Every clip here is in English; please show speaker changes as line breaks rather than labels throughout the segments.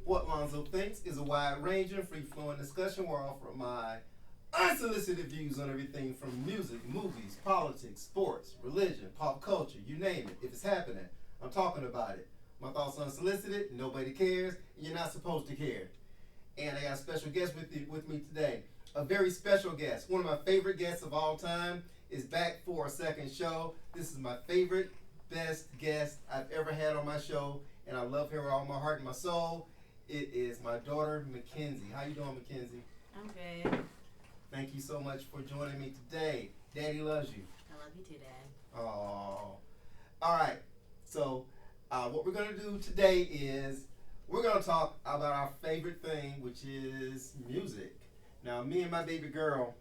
What Lonzo thinks is a wide-ranging, free-flowing discussion where I offer my unsolicited views on everything from music, movies, politics, sports, religion, pop culture, you name it. If it's happening, I'm talking about it. My thoughts unsolicited, nobody cares, and you're not supposed to care. And I got a special guest with me today. A very special guest. One of my favorite guests of all time is back for a second show. This is my favorite, best guest I've ever had on my show, and I love her with all my heart and my soul. It is my daughter, Mackenzie. How you doing, Mackenzie?
I'm good.
Thank you so much for joining me today. Daddy loves you.
I love you too, Dad.
Oh. All right. So, what we're going to do today is we're going to talk about our favorite thing, which is music. Now, me and my baby girl,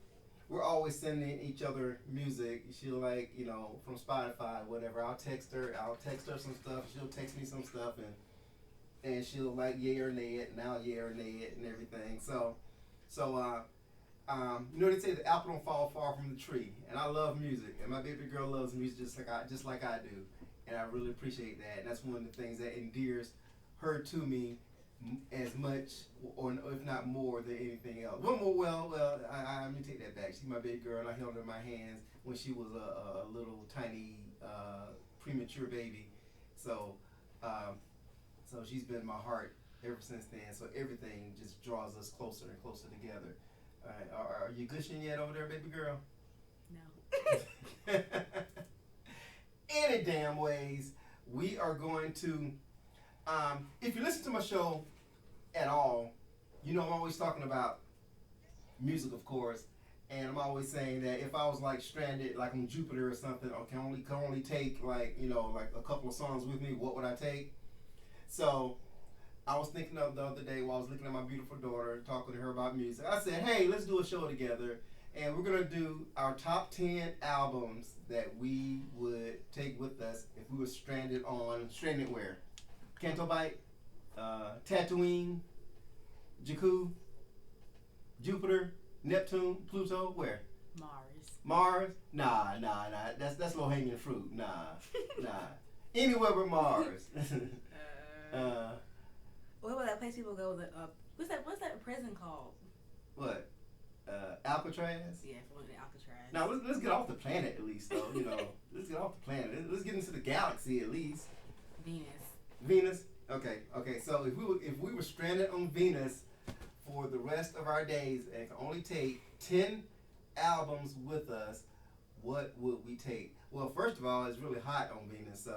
we're always sending each other music. She'll from Spotify, whatever. I'll text her some stuff. She'll text me some stuff, and she'll yay or nay it, and I'll yay or nay it, and everything. They say the apple don't fall far from the tree, and I love music, and my baby girl loves music just like I do, and I really appreciate that. And that's one of the things that endears her to me as much, or if not more, than anything else. Let me take that back. She's my baby girl, and I held her in my hands when she was a little tiny premature baby. So she's been in my heart ever since then. So everything just draws us closer and closer together. All right, are you gushing yet over there, baby girl?
No.
Any damn ways, we are going to. If you listen to my show at all, you know I'm always talking about music, of course, and I'm always saying that if I was stranded, on Jupiter or something, or can only take a couple of songs with me, what would I take? So I was thinking of the other day while I was looking at my beautiful daughter, talking to her about music. I said, hey, let's do a show together, and we're gonna do our top 10 albums that we would take with us if we were stranded where? Canto Bight, Tatooine, Jakku, Jupiter, Neptune, Pluto, where? Mars? Nah. That's low hanging fruit. Nah. Anywhere but Mars.
What would that place people go? What's that prison called?
What? Alcatraz?
Yeah, for the Alcatraz.
Now let's get off the planet at least, though. Let's get off the planet. Let's get into the galaxy at least. Venus. Okay. So if we were stranded on Venus for the rest of our days and could only take 10 albums with us, what would we take? Well, first of all, it's really hot on Venus,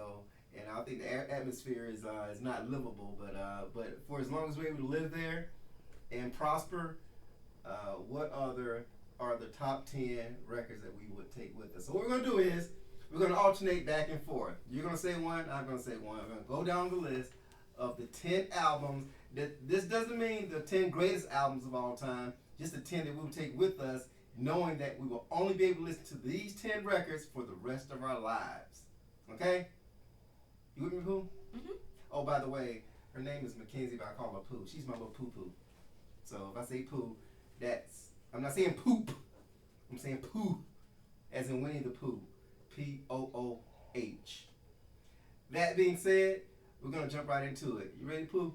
and I think the atmosphere is not livable. But for as long as we're able to live there and prosper, what other are the top 10 records that we would take with us? So what we're gonna do is we're going to alternate back and forth. You're going to say one, I'm going to say one. We're going to go down the list of the 10 albums. This doesn't mean the 10 greatest albums of all time, just the 10 that we will take with us, knowing that we will only be able to listen to these 10 records for the rest of our lives. Okay? You with me, Pooh?
Mm-hmm.
Oh, by the way, her name is Mackenzie, but I call her Pooh. She's my little poo-poo. So if I say Pooh, I'm not saying poop. I'm saying Pooh, as in Winnie the Pooh. Pooh. That being said, we're gonna jump right into it. You ready, Pooh?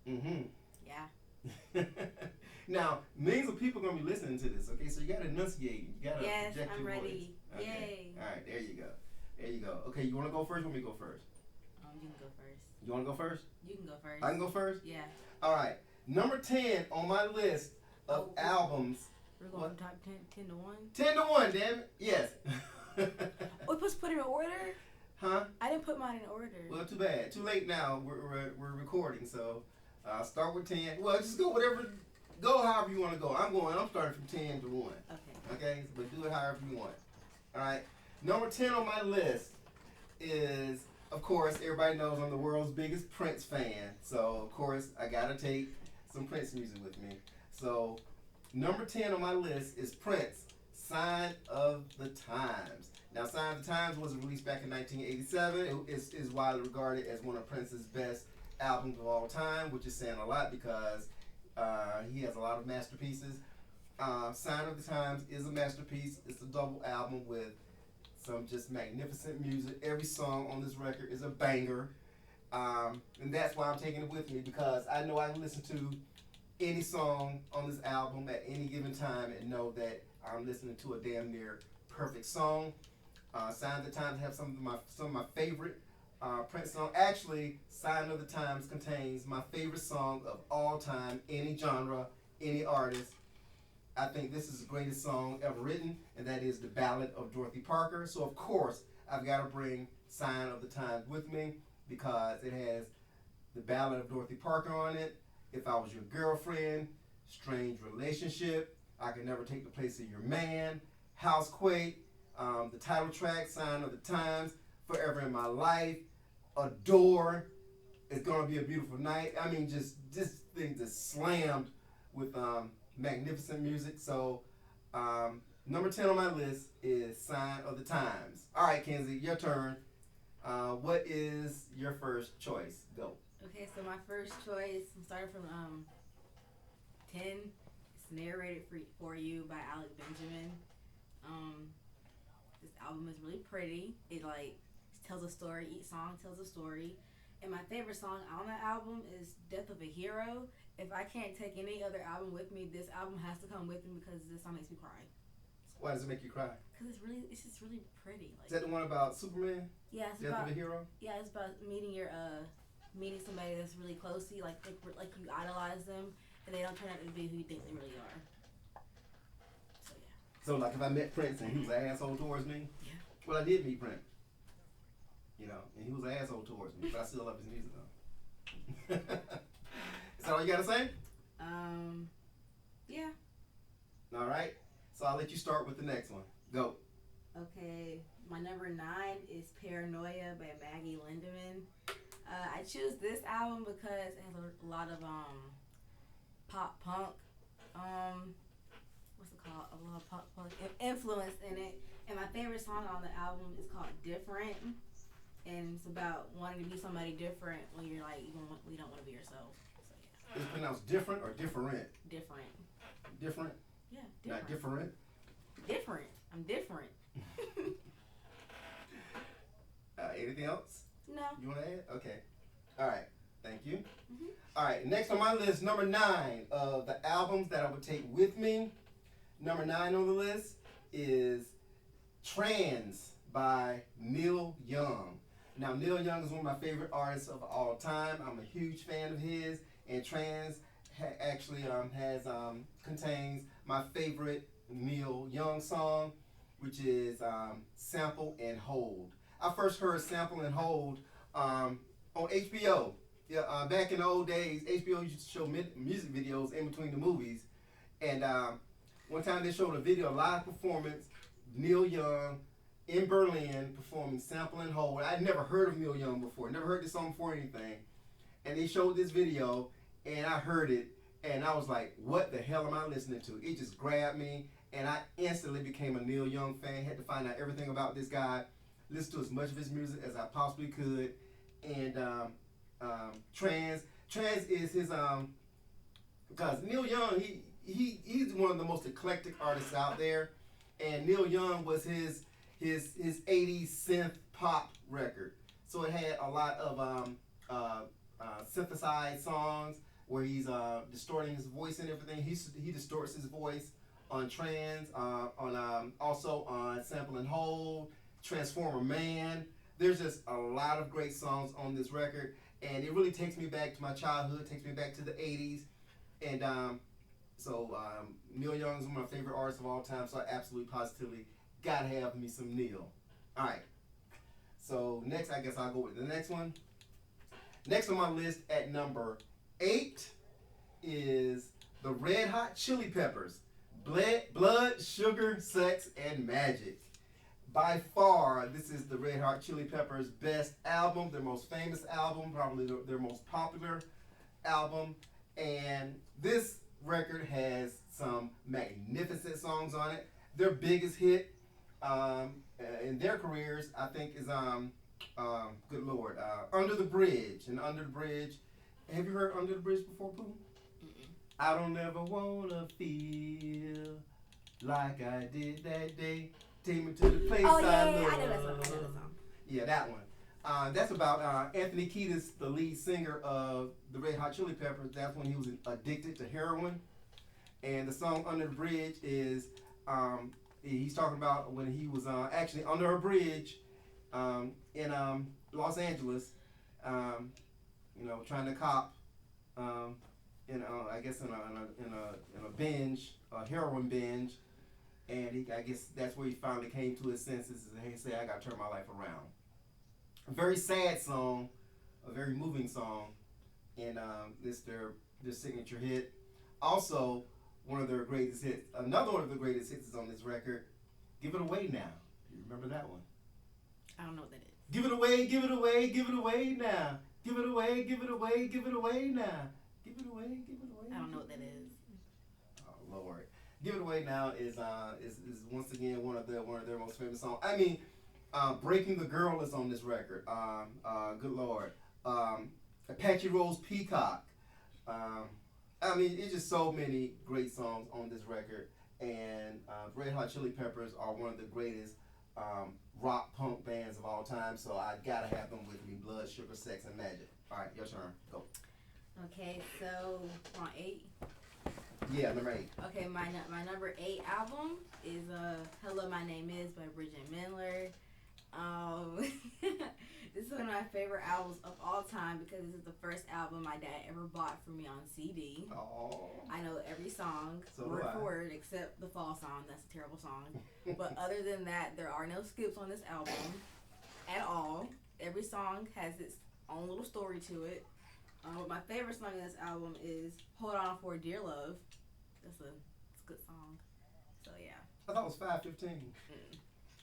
Yeah.
Now, millions of people are gonna be listening to this. Okay, so you gotta enunciate. You gotta project
I'm
your
ready.
voice. Okay.
Yay.
All right, there you go. Okay, you wanna go first? Or want me to go first?
You can go first.
You wanna go first?
You can go first.
I can go first.
Yeah.
All right. Number 10 on my list of albums.
We're going from top 10 to 1?
10 to 1, damn it. Yes.
We're supposed to put it in order?
Huh?
I didn't put mine in order.
Well, too bad. Too late now. We're recording, so start with 10. Well, just go however you want to go. I'm starting from 10 to 1. Okay, but do it however you want. All right. Number 10 on my list is, of course, everybody knows I'm the world's biggest Prince fan. So, of course, I got to take some Prince music with me. So, number 10 on my list is Prince, Sign of the Times. Now, Sign of the Times was released back in 1987. It is widely regarded as one of Prince's best albums of all time, which is saying a lot because he has a lot of masterpieces. Sign of the Times is a masterpiece. It's a double album with some just magnificent music. Every song on this record is a banger. And that's why I'm taking it with me, because I know I can listen to any song on this album at any given time and know that I'm listening to a damn near perfect song. Sign of the Times have some of my favorite Prince songs. Actually, Sign of the Times contains my favorite song of all time, any genre, any artist. I think this is the greatest song ever written, and that is The Ballad of Dorothy Parker. So, of course, I've got to bring Sign of the Times with me because it has The Ballad of Dorothy Parker on it. If I Was Your Girlfriend, Strange Relationship, I Could Never Take the Place of Your Man, Housequake, the title track, Sign of the Times, Forever in My Life, Adore, It's Gonna Be a Beautiful Night. I mean, just this thing just slammed with magnificent music. So, number 10 on my list is Sign of the Times. All right, Kenzie, your turn. What is your first choice? Go.
Okay, so my first choice, I'm starting from 10. It's Narrated for You by Alec Benjamin. This album is really pretty. It tells a story. Each song tells a story. And my favorite song on that album is Death of a Hero. If I can't take any other album with me, this album has to come with me because this song makes me cry.
Why does it make you cry?
Because it's just really pretty.
Is that the one about Superman?
Yeah, it's
Death
about
of a Hero.
Yeah, it's about meeting somebody that's really close to you, like you idolize them, and they don't turn out to be who you think they really are. So yeah.
So like if I met Prince and he was an asshole towards me,
yeah.
Well, I did meet Prince. And he was an asshole towards me, but I still love his music though. Is that all you gotta say?
Yeah.
All right. So I'll let you start with the next one. Go.
Okay, my number 9 is Paranoia by Maggie Lindemann. I choose this album because it has a lot of pop punk, what's it called? A lot of pop punk influence in it. And my favorite song on the album is called Different. And it's about wanting to be somebody different when you're you don't want to be yourself. So yeah.
Is it pronounced different or different?
Different.
Different?
Yeah, different.
Not different?
Different. I'm different.
Anything else?
No.
You want to add? Okay. All right. Thank you.
Mm-hmm.
All right. Next on my list, number 9 of the albums that I would take with me. Number 9 on the list is Trans by Neil Young. Now, Neil Young is one of my favorite artists of all time. I'm a huge fan of his, and Trans actually contains my favorite Neil Young song, which is Sample and Hold. I first heard Sample and Hold on HBO. Yeah, back in the old days, HBO used to show music videos in between the movies. And one time they showed a live performance, Neil Young in Berlin performing Sample and Hold. I'd never heard of Neil Young before, never heard this song before or anything. And they showed this video, and I heard it, and I was like, what the hell am I listening to? It just grabbed me, and I instantly became a Neil Young fan, had to find out everything about this guy, listen to as much of his music as I possibly could. And Trans is his, because Neil Young, he's one of the most eclectic artists out there, and Neil Young was his 80s synth pop record. So it had a lot of synthesized songs where he's distorting his voice and everything. He distorts his voice on Trans, also on Sample and Hold, Transformer Man. There's just a lot of great songs on this record, and it really takes me back to my childhood, takes me back to the 80s. And Neil Young is one of my favorite artists of all time, so I absolutely positively gotta have me some Neil. All right. So next, I guess I'll go with the next one. Next on my list at number 8 is the Red Hot Chili Peppers, Blood, Sugar, Sex, and Magic. By far, this is the Red Hot Chili Peppers' best album, their most famous album, probably their most popular album. And this record has some magnificent songs on it. Their biggest hit in their careers, I think, is good Lord, Under the Bridge. And Under the Bridge, have you heard Under the Bridge before, Pooh? I don't ever wanna feel like I did that day. Take me to the place I love.
I know that song.
Yeah, that one. That's about Anthony Kiedis, the lead singer of the Red Hot Chili Peppers. That's when he was addicted to heroin. And the song Under the Bridge is, he's talking about when he was actually under a bridge in Los Angeles, trying to cop, I guess in a binge, a heroin binge. And I guess that's where he finally came to his senses and he said, I got to turn my life around. A very sad song, a very moving song, and this their signature hit. Also, one of their greatest hits. Another one of the greatest hits is on this record. Give It Away Now. You remember that one?
I don't know what that is.
Give it away, give it away, give it away now. Give it away, give it away, give it away now. Give it away, give it away.
I don't know what that is.
Oh Lord. Give It Away Now is once again one of their most famous songs. I mean, Breaking the Girl is on this record. Good Lord. Apache Rose Peacock. I mean, it's just so many great songs on this record. And Red Hot Chili Peppers are one of the greatest rock punk bands of all time. So I gotta have them with me. Blood, Sugar, Sex, and Magic. All right, your turn. Go.
Okay, so we're on 8.
Yeah, number 8.
Okay, my number 8 album is Hello, My Name Is by Bridget Mendler. This is one of my favorite albums of all time because this is the first album my dad ever bought for me on CD.
Oh.
I know every song,
So
word for word, except the Fall song. That's a terrible song. But other than that, there are no skips on this album at all. Every song has its own little story to it. My favorite song in this album is Hold On For Dear Love. It's a good song. So, yeah.
I thought it was 5:15.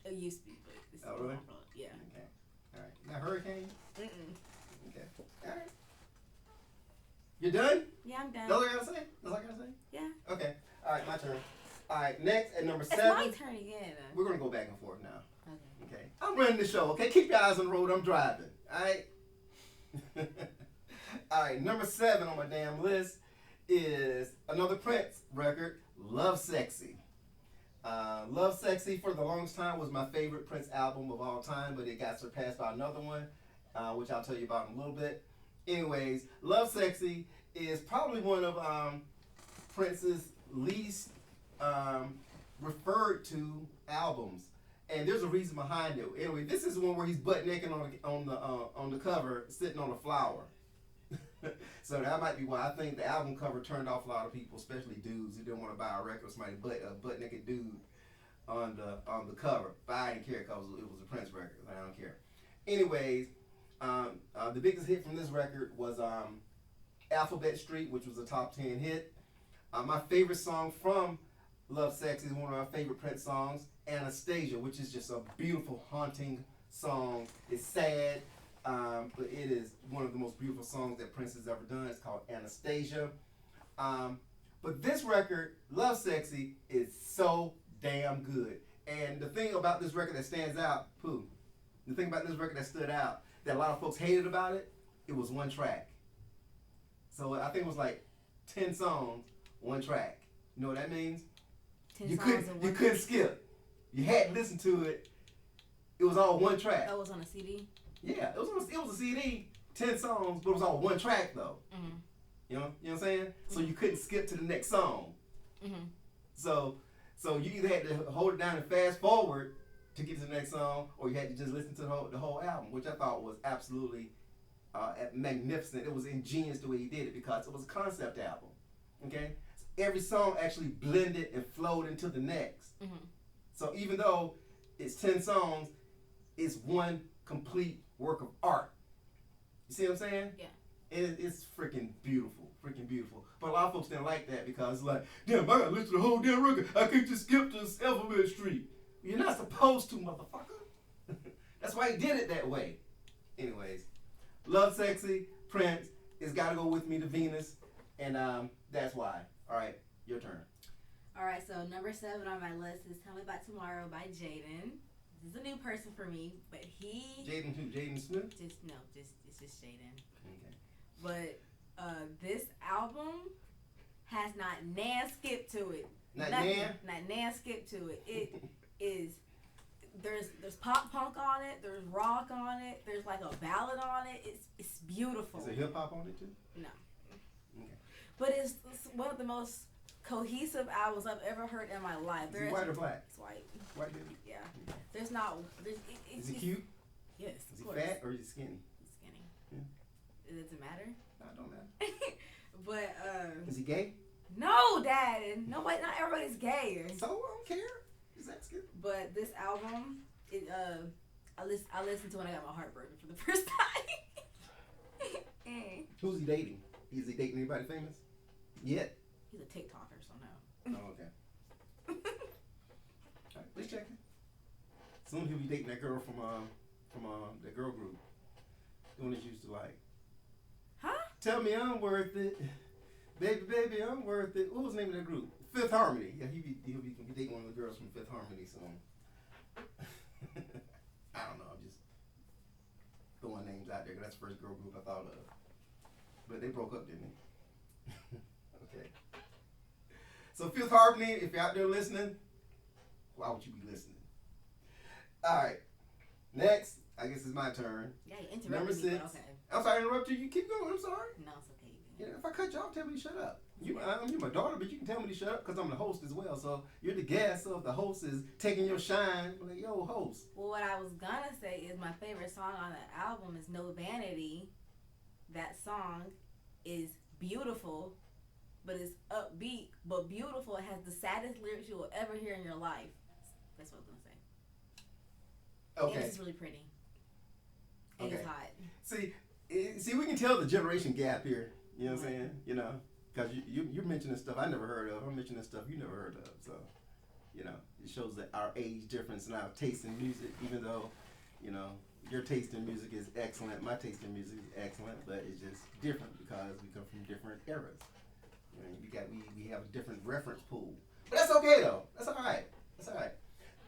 It used to be, but it's
Oh, really?
Yeah.
Okay. All right. Now, Hurricane?
Mm-mm.
Okay. All right. You done?
Yeah, I'm done.
That's all I gotta say? That's all I gotta say?
Yeah.
Okay. All right, my turn. All right, next at number
It's
7.
my turn again.
We're gonna go back and forth now.
Okay.
Okay. I'm running the show. Okay, keep your eyes on the road. I'm driving. All right. All right. Number 7 on my damn list is another Prince record, Love Sexy. Love Sexy for the longest time was my favorite Prince album of all time, but it got surpassed by another one, which I'll tell you about in a little bit. Anyways, Love Sexy is probably one of Prince's least referred to albums, and there's a reason behind it. Anyway, this is the one where he's butt naked on the cover, sitting on a flower. So that might be why I think the album cover turned off a lot of people, especially dudes who didn't want to buy a record with somebody butt naked dude on the cover. But I didn't care because it was a Prince record. I don't care. Anyways, the biggest hit from this record was Alphabet Street, which was a top 10 hit. My favorite song from Love Sexy is one of my favorite Prince songs, Anastasia, which is just a beautiful, haunting song. It's sad. But it is one of the most beautiful songs that Prince has ever done. It's called Anastasia. But this record, Love Sexy, is so damn good. And the thing about this record that stands out, the thing about this record that stood out, that a lot of folks hated about it, it was one track. So I think it was like 10 songs, one track. You know what that means?
10
You
songs
couldn't skip. You had to listen to it. It was all one track.
Oh, it was on a CD?
Yeah, it was a CD, 10 songs, but it was all one track though.
Mm-hmm.
You know what I'm saying? So you couldn't skip to the next song.
Mm-hmm.
So you either had to hold it down and fast forward to get to the next song, or you had to just listen to the whole album, which I thought was absolutely magnificent. It was ingenious the way he did it because it was a concept album. Okay, so every song actually blended and flowed into the next.
Mm-hmm.
So even though it's 10 songs, it's one complete work of art. You see what I'm saying?
Yeah.
It's freaking beautiful. But a lot of folks didn't like that because it's like, damn, I gotta listen to the whole damn record. I can't just skip to Alphabet Street. You're not supposed to, motherfucker. That's why he did it that way. Anyways, Love Sexy, Prince, it's gotta go with me to Venus, and that's why. All right, your turn.
All right, so number 7 on my list is Tell Me About Tomorrow by Jaden. This is a new person for me, but he...
Jaden who? Jaden Smith?
It's just Jaden.
Okay.
But this album has not nan skip to it.
Not
Nothing.
nan?
Not nan skip to it. It is... there's pop punk on it. There's rock on it. There's like a ballad on it. It's beautiful.
Is there hip hop on it too?
No.
Okay.
But it's one of the most cohesive albums I've ever heard in my life.
Is he white or black?
It's white.
White dude?
Yeah. There's not.
Is he cute?
Yes.
Is he fat or is he skinny?
He's skinny.
Yeah.
Does it matter?
No, it don't matter.
But
is he gay?
No, Dad. Nobody. Not everybody's gay.
So I don't care. Just asking.
But this album, I listened to when I got my heart broken for the first time.
Who's he dating? Is he dating anybody famous? Yet?
He's a TikToker, so no.
Oh, okay. Alright, let's check it. Soon he'll be dating that girl from that girl group. The one that you used to like.
Huh?
Tell me I'm worth it. Baby, I'm worth it. What was the name of that group? Fifth Harmony. Yeah, he'll be dating one of the girls from Fifth Harmony soon. I don't know. I'm just throwing names out there because that's the first girl group I thought of. But they broke up, didn't they? Okay. So Fifth Harmony, if you're out there listening, why would you be listening? All right. Next, I guess it's my turn.
Yeah, you interrupted
Number 6.
me, but okay.
I'm sorry to interrupt you. You keep going. I'm sorry.
No, it's okay.
Yeah, if I cut you off, tell me to shut up. You're my daughter, but you can tell me to shut up because I'm the host as well. So you're the guest, so if the host is taking your shine, like, yo, host.
Well, what I was gonna say is my favorite song on the album is No Vanity. That song is beautiful, but it's upbeat, but beautiful. It has the saddest lyrics you will ever hear in your life. That's what I was gonna say.
Okay.
And it's really pretty. And
Okay.
it's hot.
See, we can tell the generation gap here. You know what I'm saying? You know, because you're mentioning stuff I never heard of. I'm mentioning stuff you never heard of. So, you know, it shows that our age difference and our taste in music, even though, you know, your taste in music is excellent. My taste in music is excellent, but it's just different because we come from different eras. You know, we have a different reference pool. But that's okay, though. That's all right. That's all right.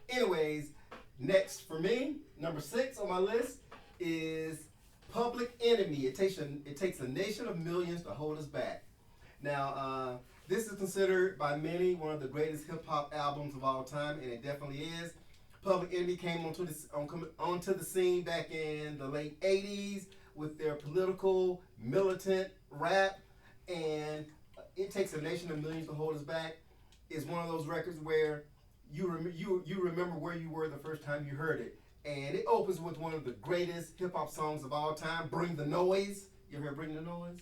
Anyways, next for me, number 6 on my list is Public Enemy. It takes a nation of millions to hold us back. Now, this is considered by many one of the greatest hip-hop albums of all time, and it definitely is. Public Enemy came onto the scene back in the late 80s with their political, militant rap, and It Takes a Nation of Millions to Hold Us Back is one of those records where you remember where you were the first time you heard it. And it opens with one of the greatest hip-hop songs of all time, Bring the Noise. You ever heard Bring the Noise?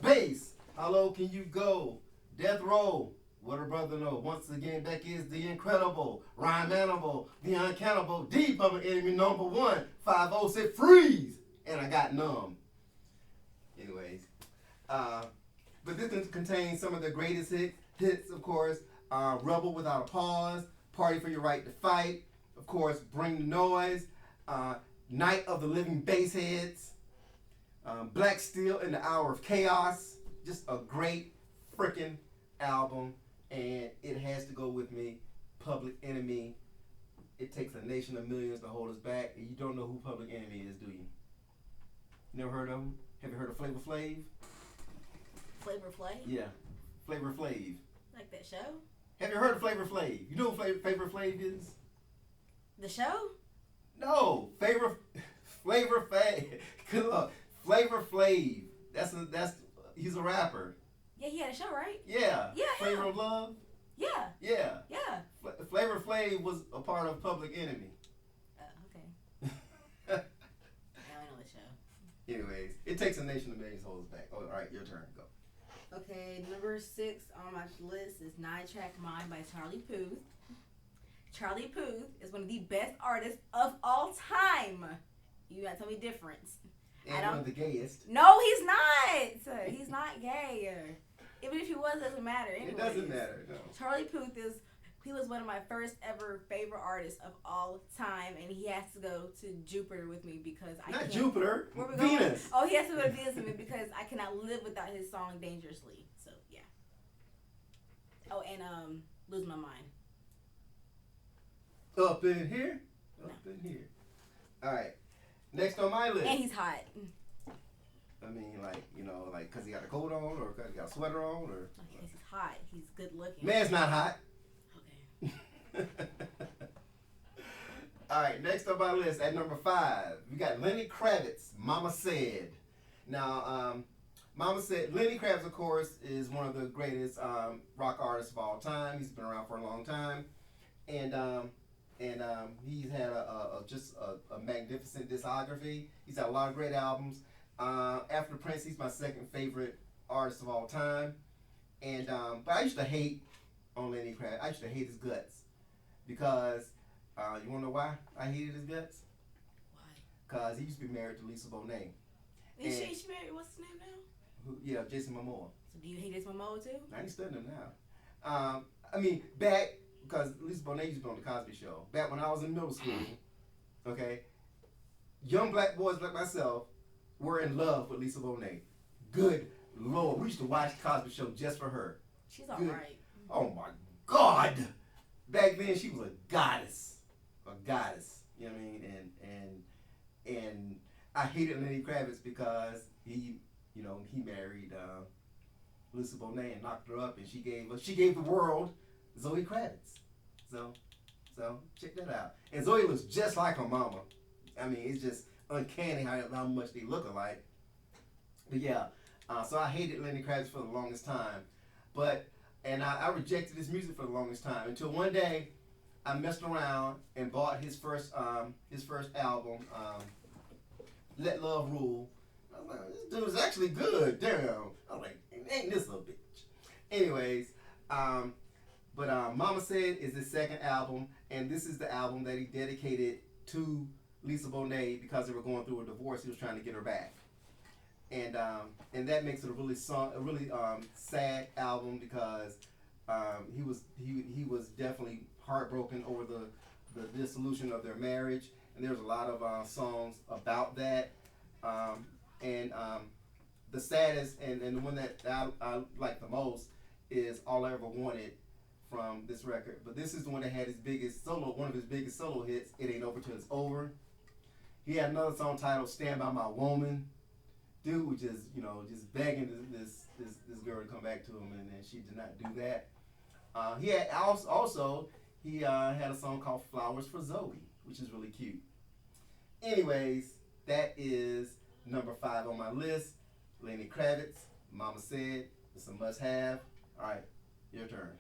Bass, how low can you go? Death Row, what a brother know. Once again, back is the incredible, rhyme animal, the uncannibal, D Public Enemy number 1, 5-0 said freeze, and I got numb. Anyways, but this contains some of the greatest hits, of course, Rebel Without a Pause, Party for Your Right to Fight, of course, Bring the Noise, Night of the Living Bassheads, Black Steel in the Hour of Chaos. Just a great freaking album, and it has to go with me. Public Enemy. It Takes a Nation of Millions to Hold Us Back. And you don't know who Public Enemy is, do you? Never heard of him? Have you heard of Flavor Flav?
Flavor Flav?
Yeah, Flavor Flav.
Like that show?
Have you heard of Flavor Flav? You know who Flavor Flav is?
The show?
No, Flavor Flav. Good luck. Flavor Flav. That's he's a rapper.
Yeah, he had a show, right?
Yeah.
Yeah.
Flavor of Love.
Yeah.
Yeah.
Yeah.
Flavor Flav was a part of Public Enemy.
Okay. Now I know the show.
Anyways, It Takes a Nation of Millions to Hold Us Back. Oh, all right, your turn. Go.
Okay, number 6 on my list is 9-Track Mind by Charlie Puth. Charlie Puth is one of the best artists of all time. You gotta tell me difference.
And one of the gayest.
No, he's not. He's not gay. Even if he was, it doesn't matter. Anyways,
it doesn't matter. No.
Charlie Puth he was one of my first ever favorite artists of all time, and he has to go to Jupiter with me because I
Not
can't.
Jupiter.
Where we
Venus.
Going? Oh, he has to go to Venus with me because I cannot live without his song Dangerously. So yeah. Oh, and Lose My Mind.
Up in here. Up in here. All right. Next on my list.
And he's hot.
I mean, like, because he got a coat on or because he got a sweater on or.
He's hot. He's good looking.
Man's not hot.
Okay.
All right, next up on our list at number 5, we got Lenny Kravitz, Mama Said. Now, Mama Said, Lenny Kravitz, of course, is one of the greatest rock artists of all time. He's been around for a long time. And he's had a magnificent discography. He's had a lot of great albums. After Prince, he's my second favorite artist of all time. And but I used to hate on Lenny Kravitz. I used to hate his guts because you want to know why I hated his guts?
Why?
Because he used to be married to Lisa Bonet.
Is she married? What's his name now?
Yeah, Jason Momoa.
So do you hate Jason Momoa too?
I ain't studying him now. I mean, back, because Lisa Bonet used to be on the Cosby Show. Back when I was in middle school, okay, young black boys like myself were in love with Lisa Bonet. Good Lord, we used to watch the Cosby Show just for her.
She's alright.
Oh my God! Back then she was a goddess. You know what I mean? And I hated Lenny Kravitz because he married Lisa Bonet and knocked her up, and she gave the world Zoe Kravitz. So check that out. And Zoe looks just like her mama. I mean, it's just uncanny how much they look alike. But yeah, so I hated Lenny Kravitz for the longest time, and I rejected his music for the longest time until one day I messed around and bought his first album, Let Love Rule. I was like, this dude is actually good. Damn. I was like, ain't this a bitch? Anyways, but Mama Said is his second album, and this is the album that he dedicated to Lisa Bonet because they were going through a divorce. He was trying to get her back, and that makes it a really sad album because he was definitely heartbroken over the dissolution of their marriage, and there's a lot of songs about that. The saddest and the one that I like the most is All I Ever Wanted from this record. But this is the one that had one of his biggest solo hits, It Ain't Over Till It's Over. He had another song titled Stand By My Woman. Dude was just begging this girl to come back to him, and she did not do that. He had a song called Flowers for Zoe, which is really cute. Anyways, that is number 5 on my list. Lenny Kravitz, Mama Said. It's a must-have. All right, your turn.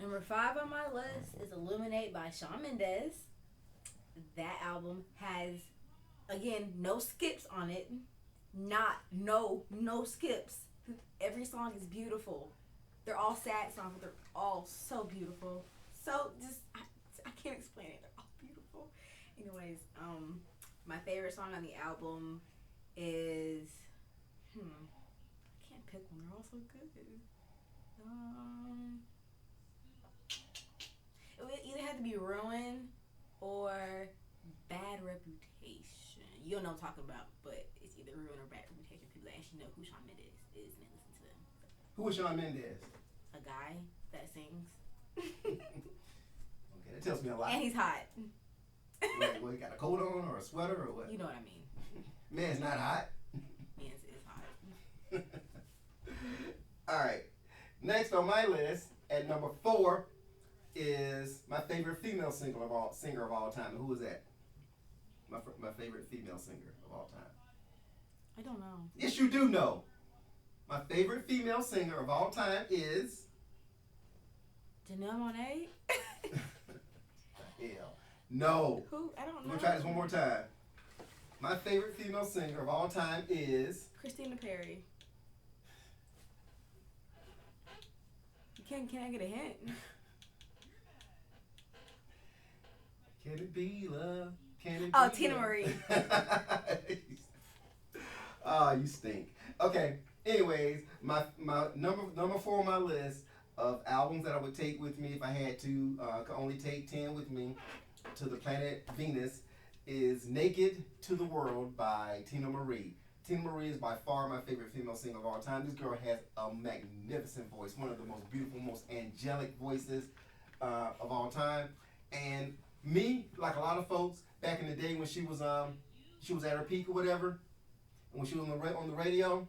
Number 5 on my list is Illuminate by Shawn Mendes. That album has, again, no skips on it. No skips. Every song is beautiful. They're all sad songs, but they're all so beautiful. So I can't explain it. They're all beautiful. Anyways, my favorite song on the album is I can't pick one. They're all so good. It would either have to be Ruin or Bad Reputation. You don't know what I'm talking about, but it's either Ruin or Bad Reputation. People that actually know who Shawn Mendes is and they listen to them.
Who is Shawn Mendes?
A guy that sings.
Okay, that tells me a lot.
And he's hot.
Wait, he got a coat on or a sweater or what?
You know what I mean.
Man's not hot.
Man's is hot.
All right. Next on my list at number 4 is my favorite female singer of all time. Who is that? My favorite female singer of all time.
I don't know.
Yes, you do know. My favorite female singer of all time is
Janelle Monáe.
Hell, no.
Who? I don't know.
I'm gonna try this one more time. My favorite female singer of all time is
Christina Perri. Can I get a hint?
Can it be love? Can it
Oh,
be
Tina
love?
Marie.
Oh, you stink. Okay. Anyways, my number 4 on my list of albums that I would take with me if I had to, could only take 10 with me to the planet Venus, is Naked to the World by Tina Marie. Tina Marie is by far my favorite female singer of all time. This girl has a magnificent voice, one of the most beautiful, most angelic voices of all time. And me, like a lot of folks, back in the day when she was at her peak or whatever, when she was on the radio,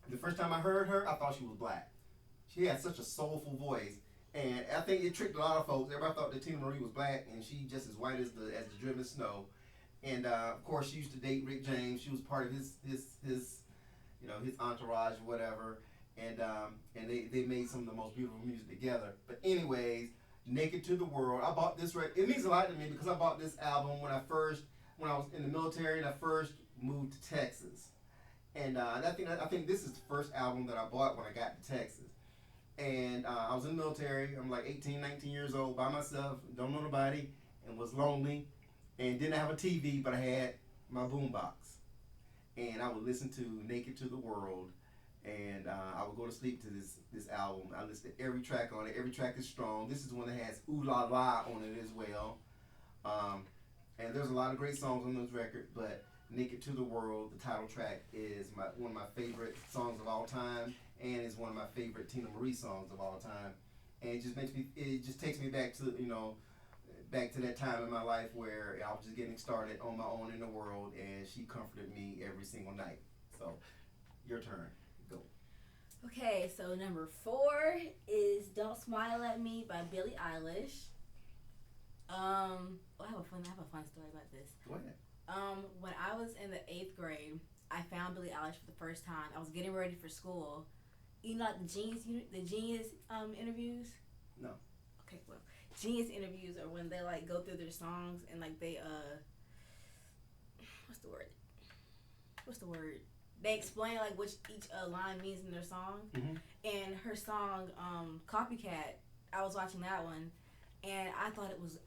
the first time I heard her, I thought she was black. She had such a soulful voice, And I think it tricked a lot of folks. Everybody thought that Tina Marie was black, and she just as white as the driven snow. And of course, she used to date Rick James. She was part of his his entourage or whatever. And they made some of the most beautiful music together. But anyways, Naked to the World. I bought this record. It means a lot to me because I bought this album when I was in the military and I first moved to Texas. And I think this is the first album that I bought when I got to Texas. And I was in the military. I'm like 18, 19 years old by myself, don't know nobody, and was lonely, and didn't have a TV, but I had my boombox. And I would listen to Naked to the World, and I would go to sleep to this album. I listened to every track on it. Every track is strong. This is one that has Ooh La La on it as well. And there's a lot of great songs on this record, but Naked to the World, the title track, is one of my favorite songs of all time, and is one of my favorite Tina Marie songs of all time. And it just takes me back to back to that time in my life where I was just getting started on my own in the world, and she comforted me every single night. So, your turn. Go.
Okay, so number 4 is "Don't Smile at Me" by Billie Eilish. I have a fun story about this.
Go ahead.
When I was in the 8th grade, I found Billie Eilish for the first time. I was getting ready for school. You know, like the Genius interviews.
No.
Okay, well, Genius interviews are when they like go through their songs and like they what's the word? They explain like which each line means in their song.
Mm-hmm.
And her song "Copycat," I was watching that one. And I thought it was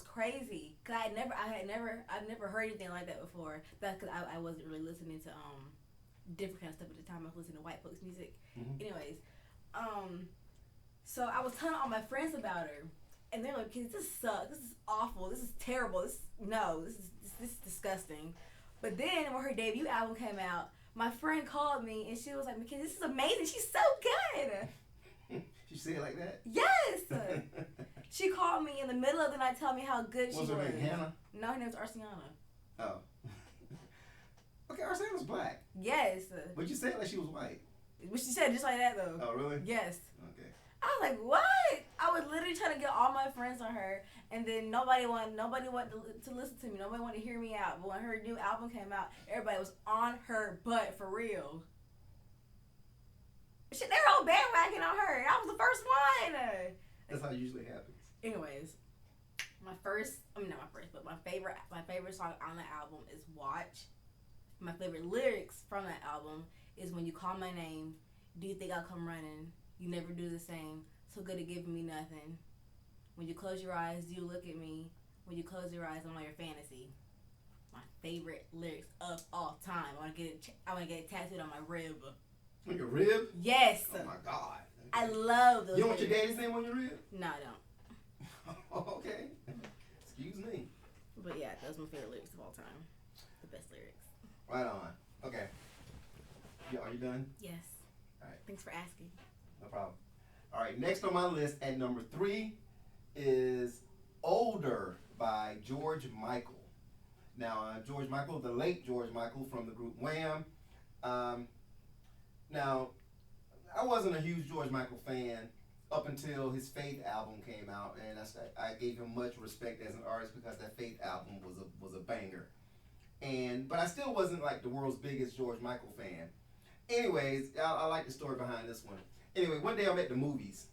crazy because I'd never heard anything like that before. That's because I wasn't really listening to different kind of stuff at the time. I was listening to white folks music.
Mm-hmm.
Anyways, so I was telling all my friends about her, and they're like, "Kids, this sucks. This is awful. This is terrible. This is disgusting." But then when her debut album came out, my friend called me and she was like, "McKenzie, this is amazing. She's so good."
She said it like that?
Yes. She called me in the middle of the night telling me how good she was.
What's her name, Hannah?
No, her name's Arciana.
Oh. Okay, Arciana's black.
Yes.
But you said like she was white.
But she said just like that though.
Oh, really?
Yes.
Okay.
I was like, what? I was literally trying to get all my friends on her, and then nobody wanted to listen to me. Nobody wanted to hear me out. But when her new album came out, everybody was on her butt for real. Shit, they're all bandwagon on her. I was the first one.
That's how it usually happens.
Anyways, my favorite song on the album is "Watch." My favorite lyrics from that album is "When you call my name, do you think I'll come running? You never do the same, so good at giving me nothing. When you close your eyes, do you look at me? When you close your eyes, I'm on your fantasy." My favorite lyrics of all time. I want to get it tattooed on my rib.
On your rib?
Yes.
Oh my God.
I love those.
You don't want your daddy's name on your rib?
No, I don't.
Okay. Excuse me.
But yeah, those are my favorite lyrics of all time. The best lyrics.
Right on. Okay. Yeah, are you done?
Yes.
All right.
Thanks for asking.
No problem. All right. Next on my list at number 3 is "Older" by George Michael. Now, George Michael, the late George Michael from the group Wham. Now, I wasn't a huge George Michael fan up until his Faith album came out, and I gave him much respect as an artist because that Faith album was a banger. But I still wasn't like the world's biggest George Michael fan. Anyways, I like the story behind this one. Anyway, one day I'm at the movies,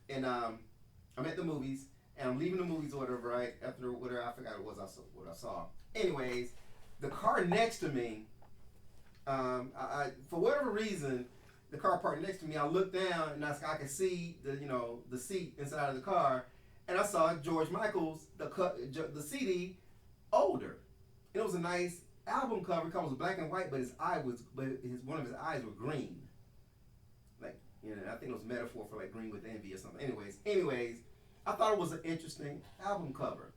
and I'm leaving the movies or whatever, right? After whatever, I forgot what I saw. Anyways, the car next to me, I for whatever reason, the car parked next to me. I looked down and I could see the seat inside of the car, and I saw George Michael's the CD "Older." And it was a nice album cover because it was black and white, but one of his eyes were green. Like, I think it was a metaphor for like green with envy or something. Anyways, I thought it was an interesting album cover,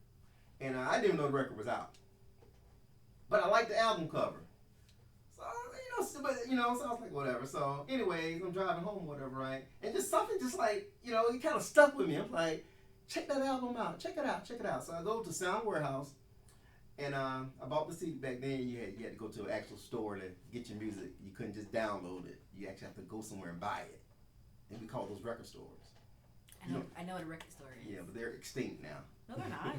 and I didn't even know the record was out. But I liked the album cover. So, so I was like, whatever. So, anyways, I'm driving home, whatever, right? And just something just like, it kind of stuck with me. I'm like, check that album out. Check it out. So I go to Sound Warehouse, and I bought the CD. Back then, you had to go to an actual store to get your music. You couldn't just download it. You actually have to go somewhere and buy it. And we call those record stores.
I know what a record store is.
Yeah, but they're extinct now.
No, they're not.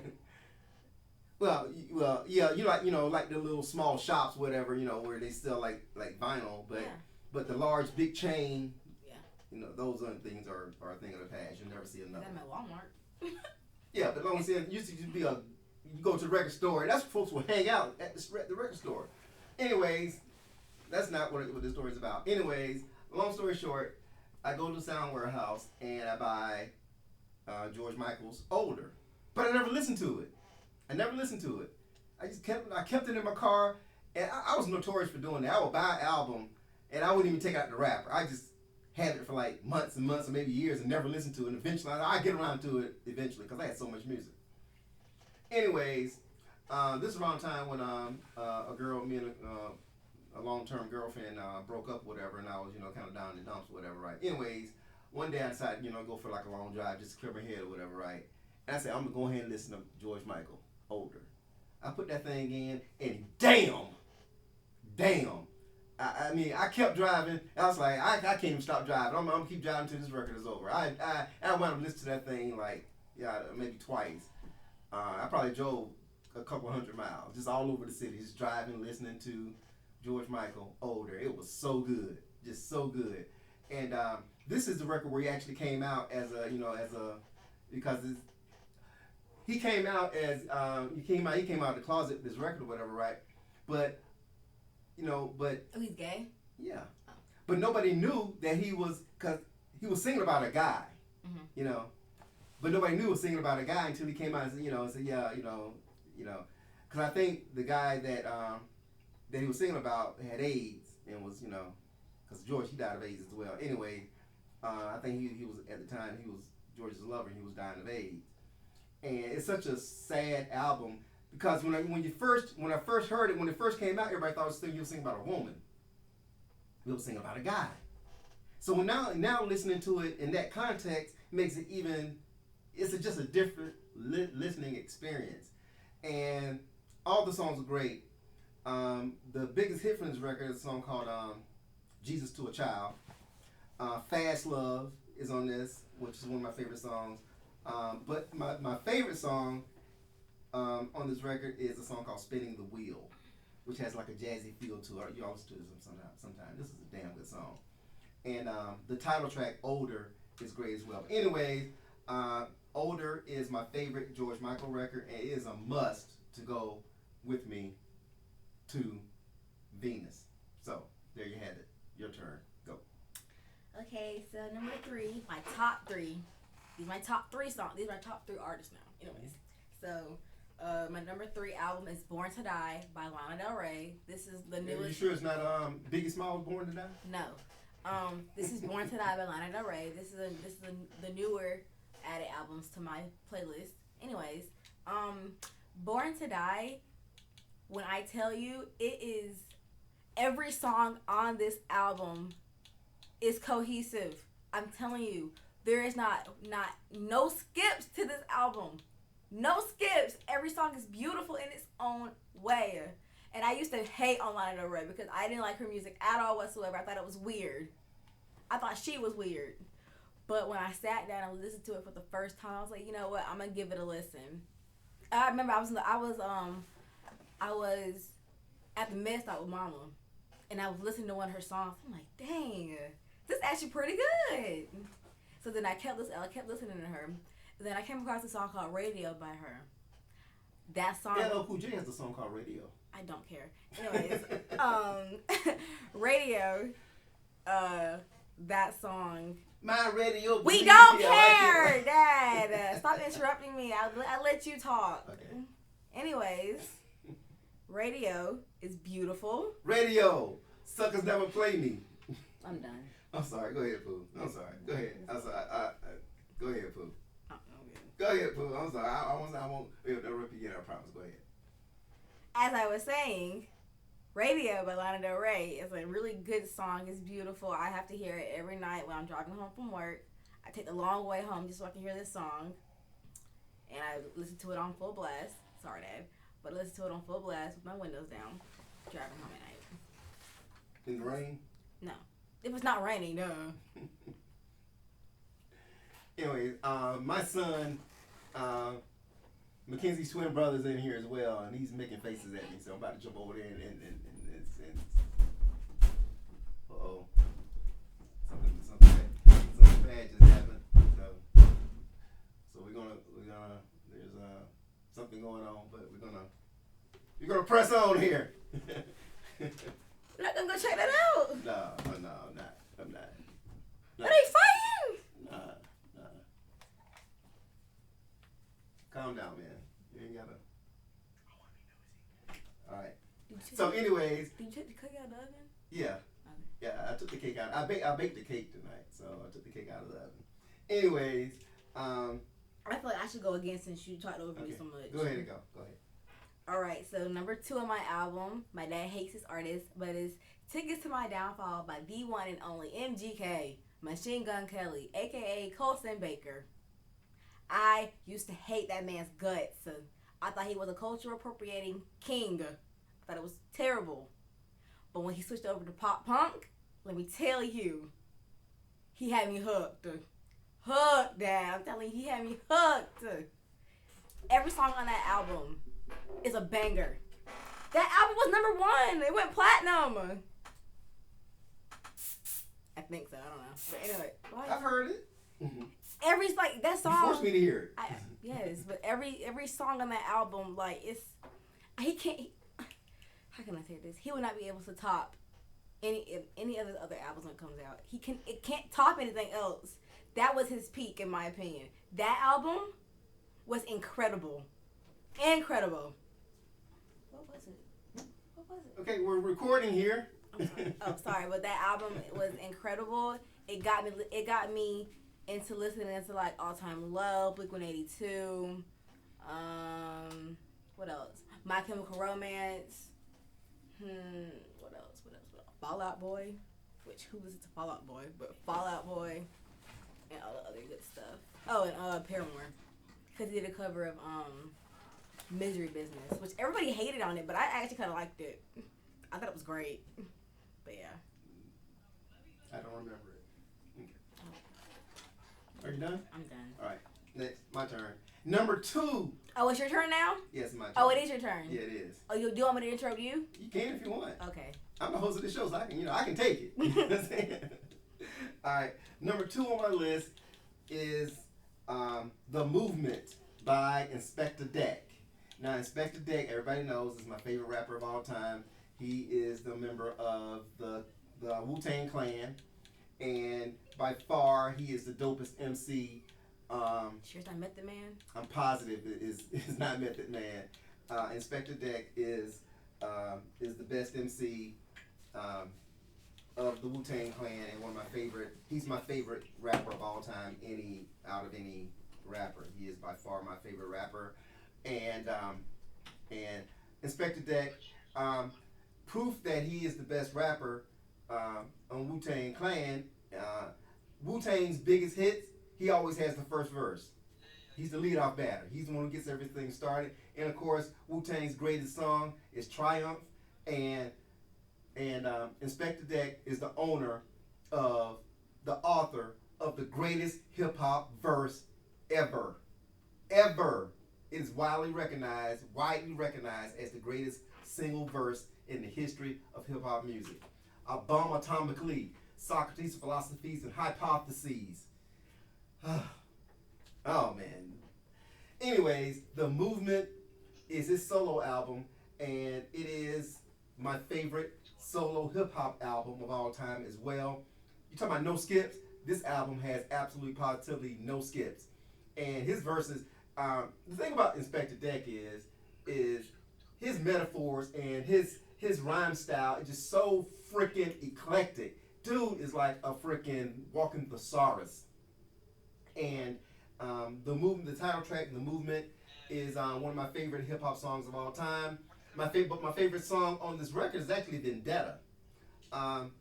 well, yeah, like the little small shops, whatever, where they sell like vinyl, but the large big chain, those things are a thing of the past. You'll never see another.
I'm at Walmart.
Yeah, but long as it used to be you go to the record store, and that's where folks would hang out at the record store. Anyways, that's not what this story is about. Anyways, long story short, I go to the Sound Warehouse and I buy George Michael's Older, but I never listened to it. I kept it in my car, and I was notorious for doing that. I would buy an album, and I wouldn't even take out the wrapper. I just had it for like months and months, or maybe years, and never listened to it. And eventually, I get around to it eventually because I had so much music. Anyways, this is around the time when a girl, me and a long-term girlfriend broke up, whatever, and I was, kind of down in the dumps, whatever, right? Anyways, one day I decided, go for like a long drive, just to clear my head or whatever, right? And I said, I'm gonna go ahead and listen to George Michael, Older. I put that thing in, and damn. I mean, I kept driving. And I was like, I can't even stop driving. I'm gonna keep driving until this record is over. I wound up listening to that thing like, maybe twice. I probably drove a couple 100 miles, just all over the city, just driving, listening to George Michael, Older. It was so good, just so good. And this is the record where he actually came out because he came out of the closet with this record or whatever, right? But
Oh, he's gay?
Yeah.
Oh.
But nobody knew that because he was singing about a guy, But nobody knew he was singing about a guy until he came out and said, because I think the guy that he was singing about had AIDS and was, because George, he died of AIDS as well. Anyway, I think he was, at the time, he was George's lover, and he was dying of AIDS. And it's such a sad album because when I first heard it, when it first came out, everybody thought he was singing about a woman. He was singing about a guy. So now listening to it in that context makes it it's just a different listening experience. And all the songs are great. The biggest hit from this record is a song called Jesus to a Child. Fast Love is on this, which is one of my favorite songs. But my favorite song on this record is a song called Spinning the Wheel, which has like a jazzy feel to it. You always do this sometimes. This is a damn good song. And the title track, Older, is great as well. Anyways, Older is my favorite George Michael record, and it is a must to go with me to Venus. So, there you have it. Your turn. Go.
Okay, so number 3, my top 3. These are my top 3 songs. These are my top 3 artists now. Anyways, so my number 3 album is Born to Die by Lana Del Rey. This is the newest.
Are you sure it's not Biggie Smalls Born to Die?
No. This is Born to Die by Lana Del Rey. This is the newer added albums to my playlist. Anyways, Born to Die, when I tell you, it is every song on this album is cohesive. I'm telling you, there is no skips to this album. No skips. Every song is beautiful in its own way. And I used to hate on Lana Del Rey because I didn't like her music at all whatsoever. I thought it was weird. I thought she was weird. But when I sat down and listened to it for the first time, I was like, you know what? I'm gonna give it a listen. I remember I was at the med stop with Mama, and I was listening to one of her songs. I'm like, dang, this is actually pretty good. So then I kept listening to her. And then I came across a song called Radio by her. That song.
LL Cool J has a song called Radio.
I don't care. Anyways, Radio, that song.
My radio.
We don't care, Dad. Stop interrupting me. I let you talk.
Okay.
Anyways, Radio is beautiful.
Radio. Suckers never play me.
I'm done.
I'm sorry. Go ahead, Pooh. I'm sorry. Go ahead. I'm sorry. Go ahead, Pooh.
Okay.
Go ahead, Pooh. I'm sorry. I won't interrupt you again. I promise. Go ahead.
As I was saying, Radio by Lana Del Rey is a really good song. It's beautiful. I have to hear it every night when I'm driving home from work. I take the long way home just so I can hear this song. And I listen to it on full blast. Sorry, Dad. But I listen to it on full blast with my windows down, driving home at night.
In the rain?
No. It was not raining, no.
Anyways, my son, Mackenzie's twin brother's in here as well, and he's making faces at me, so I'm about to jump over there and uh-oh. Something bad just happened. So we're gonna there's something going on, but we're gonna press on here.
You're not gonna go check that out?
No, I'm not.
Are they fighting?
Nah. Calm down, man. You ain't gotta. Alright. So anyways.
Did you take the cake out of the oven?
Yeah.
Okay.
Yeah, I took the cake out. I baked the cake tonight, so I took the cake out of the oven. Anyways,
I feel like I should go again since you talked over me so much.
Go ahead and go. Go ahead.
Alright, so number 2 on my album, my dad hates this artist, but it's Tickets to My Downfall by the one and only MGK, Machine Gun Kelly, aka Colson Baker. I used to hate that man's guts. I thought he was a cultural appropriating king. I thought it was terrible. But when he switched over to pop punk, let me tell you, he had me hooked. Hooked, Dad. I'm telling you, he had me hooked. Every song on that album is a banger. That album was #1. It went platinum. I think so. I don't know. But anyway,
I've heard it.
Every like that song.
You forced me to hear it.
Yes, but every song on that album, like he can't. How can I say this? He would not be able to top any of his other albums when it comes out. It can't top anything else. That was his peak, in my opinion. That album was incredible. Incredible. What was it?
Okay, we're recording here.
I'm sorry. Oh, sorry, but that album was incredible. It got me into listening to like All Time Low, Blink-182. What else? My Chemical Romance. What else? Fall Out Boy. Who listens to Fall Out Boy? But Fall Out Boy and all the other good stuff. Oh, and Paramore, because he did a cover of Misery Business, which everybody hated on it, but I actually kind of liked it. I thought it was great. But yeah.
I don't remember it. Okay. Are you done?
I'm done.
All right. Next, my turn. Number 2.
Oh, it's your turn now?
Yes, my turn.
Oh, it is your turn.
Yeah, it is.
Oh, do you want me to interrupt you?
You can if you want.
Okay.
I'm the host of the show, so I can take it. You know what I'm saying? All right. Number 2 on my list is The Movement by Inspectah Deck. Now, Inspectah Deck, everybody knows, is my favorite rapper of all time. He is the member of the Wu-Tang Clan, and by far, he is the dopest MC.
Sure it's not Method Man?
I'm positive it is not Method Man. Inspectah Deck is the best MC of the Wu-Tang Clan, and he's my favorite rapper of all time, out of any rapper. He is by far my favorite rapper. And Inspectah Deck, proof that he is the best rapper on Wu-Tang Clan. Wu-Tang's biggest hits, he always has the first verse. He's the leadoff batter. He's the one who gets everything started. And of course, Wu-Tang's greatest song is Triumph. And Inspectah Deck is the author of the greatest hip hop verse ever. Ever. It is widely recognized as the greatest single verse in the history of hip hop music. A bomb atomically, Socrates' philosophies and hypotheses. Oh man. Anyways, The Movement is his solo album, and it is my favorite solo hip hop album of all time as well. You talking about no skips? This album has absolutely positively no skips, and his verses. The thing about Inspectah Deck is his metaphors and his rhyme style is just so freaking eclectic. Dude is like a freaking walking thesaurus. And the title track, The Movement, is one of my favorite hip hop songs of all time. My favorite song on this record is actually Vendetta. And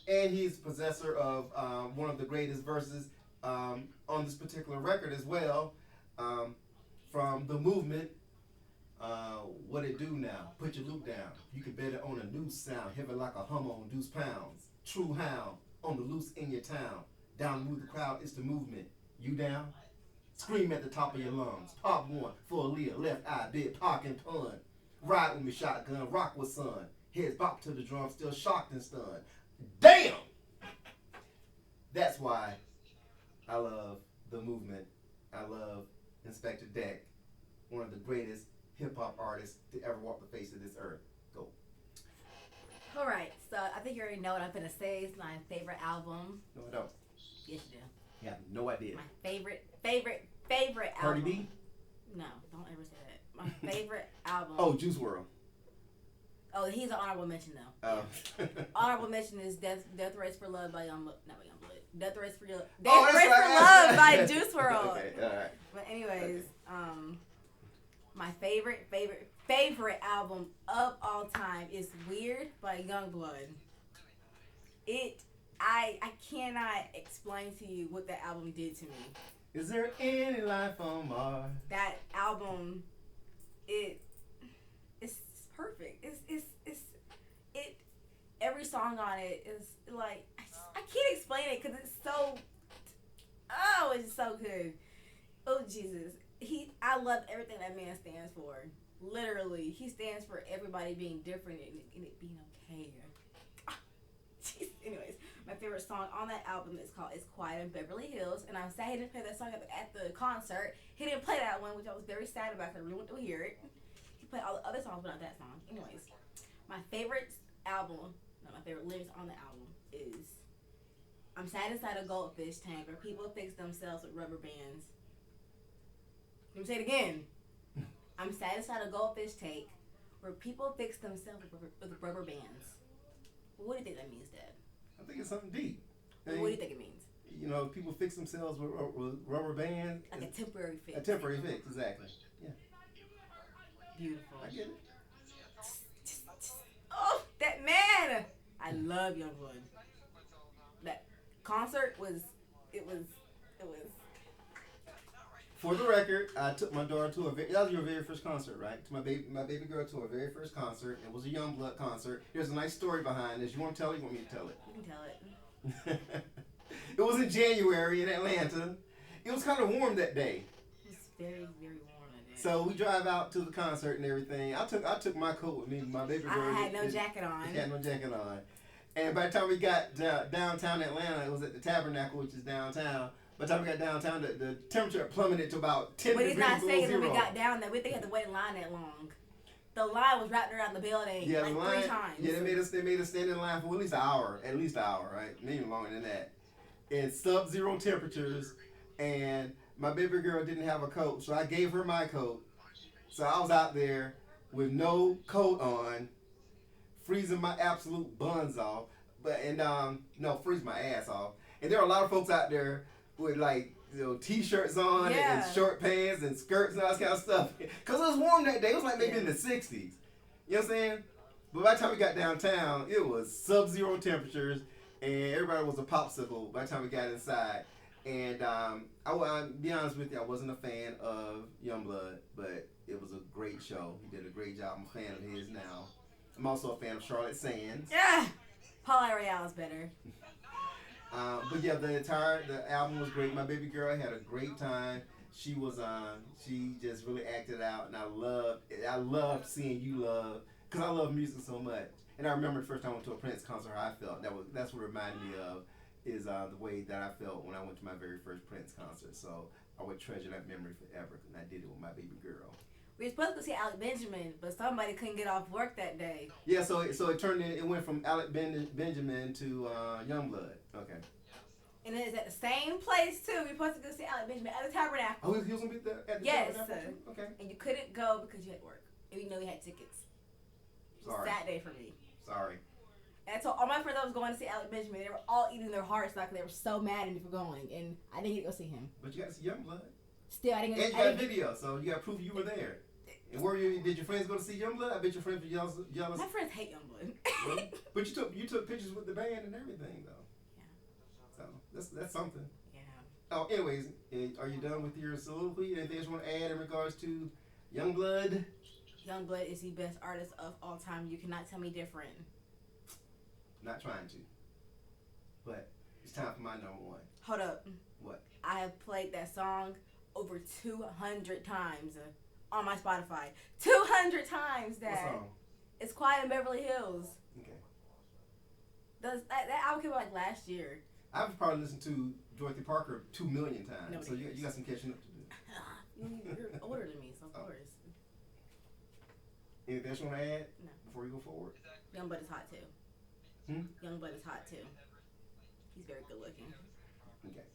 he's possessor of one of the greatest verses on this particular record as well, from The Movement. What it do now? Put your loop down. You can bet it on a new sound, heavy like a hummer on deuce pounds. True hound on the loose in your town. Down to move the crowd, it's the movement. You down? Scream at the top of your lungs. Pop one for Aaliyah, left eye, big park and pun. Ride with me shotgun, rock with son. Heads bop to the drum, still shocked and stunned. Damn! That's why I love the movement. I love Inspector Deck, one of the greatest hip-hop artists to ever walk the face of this earth. Go.
All right, so I think you already know what I'm going to say. It's my favorite album.
No, I don't.
Yes, you do.
You have no idea.
My favorite album.
Cardi B?
No, don't ever say that. My favorite album.
Oh, Juice WRLD.
Oh, he's an honorable mention though.
Oh.
Yeah. Honorable mention is Death Race for Love by Youngblood. Not by Youngblood. Death Race for Love. Death Race for Love by Juice WRLD.
Okay, all right.
But anyways, my favorite album of all time is Weird by Youngblood. I cannot explain to you what that album did to me.
Is there any life on Mars?
That album, it's perfect. It's every song on it is like I can't explain it because it's so it's so good. Oh Jesus, I love everything that man stands for. Literally, he stands for everybody being different and it being okay. Anyways, my favorite song on that album is called "It's Quiet in Beverly Hills," and I'm sad he didn't play that song at the concert. He didn't play that one, which I was very sad about because I really wanted to hear it. He played all the other songs, but not that song. Anyways, my favorite lyrics on the album is "I'm sat inside a goldfish tank where people fix themselves with rubber bands." Let me say it again. I'm sat inside a goldfish tank where people fix themselves with rubber bands. What do you think that means, Dad?
I think it's something deep.
What do you think it means?
You know, people fix themselves with rubber bands.
Like a temporary fix.
A temporary fix, exactly. Yeah.
Beautiful.
I get it.
Oh, that man! I love Youngblood. That concert was.
For the record, I took my daughter to that was your very first concert, right? To my baby girl to her very first concert. It was a Youngblood concert. There's a nice story behind this. You want to tell it? You want me to tell it?
You can tell it.
It was in January in Atlanta. It was kind of warm that day.
It was very, very warm that day.
So we drive out to the concert and everything. I took my coat with me. My baby girl.
I had no jacket on.
Had no jacket on. And by the time we got downtown Atlanta, it was at the Tabernacle, which is downtown. By the time we got downtown, the temperature plummeted to about 10 degrees below zero.
But he's not saying when we got down there, we didn't have to wait in line that long. The line was wrapped around the building 3 times.
Yeah, they made us stand in line for at least an hour, right? Maybe even longer than that. In sub-zero temperatures, and my baby girl didn't have a coat, so I gave her my coat. So I was out there with no coat on, freezing my absolute buns off, freezing my ass off. And there are a lot of folks out there with t-shirts on and short pants and skirts and all that kind of stuff. Because it was warm that day. It was like maybe in the 60s. You know what I'm saying? But by the time we got downtown, it was sub-zero temperatures and everybody was a popsicle by the time we got inside. And I'll be honest with you, I wasn't a fan of Youngblood, but it was a great show. He did a great job. I'm a fan of his now. I'm also a fan of Charlotte Sands.
Yeah! Paul Royale is better.
But yeah, the album was great. My baby girl had a great time. She just really acted out, and I loved seeing you love, because I love music so much. And I remember the first time I went to a Prince concert, how I felt. That's what reminded me of is the way that I felt when I went to my very first Prince concert. So I would treasure that memory forever, and I did it with my baby girl.
We were supposed to see Alec Benjamin, but somebody couldn't get off work that day.
Yeah, so it went from Alec Benjamin to Youngblood. Okay.
And it's at the same place too. We were supposed to go see Alec Benjamin at the Tabernacle.
Oh, he was gonna be there at the Tabernacle? Yes. Okay.
And you couldn't go because you had work. And we know we had tickets.
Sorry.
Sad day for me.
Sorry.
And so all my friends that was going to see Alec Benjamin, they were all eating their hearts out. They were so mad at me for going, and I didn't get to go see him.
But you got to see Youngblood.
Still, I didn't get.
And you got video, so you got proof you were there. And did your friends go to see Youngblood? I bet your friends were jealous.
My friends hate Youngblood.
Really? But you took pictures with the band and everything, though. Yeah. So that's something.
Yeah.
Oh, anyways, are you done with your soliloquy? Anything else you want to add in regards to Youngblood?
Youngblood is the best artist of all time. You cannot tell me different.
Not trying to. But it's time. time for my number one.
Hold up.
What?
I have played that song over 200 times on my Spotify. 200 times, Dad.
What song?
It's Quiet in Beverly Hills.
Okay.
That album came out like last year.
I've probably listened to Dorothy Parker 2 million times.
Nobody
so you got some catching up to do.
You're older than me, so of course.
Anything else you want to add?
No.
Before you go forward?
Youngblood is hot too. Youngblood is hot too. He's very good looking.
Okay.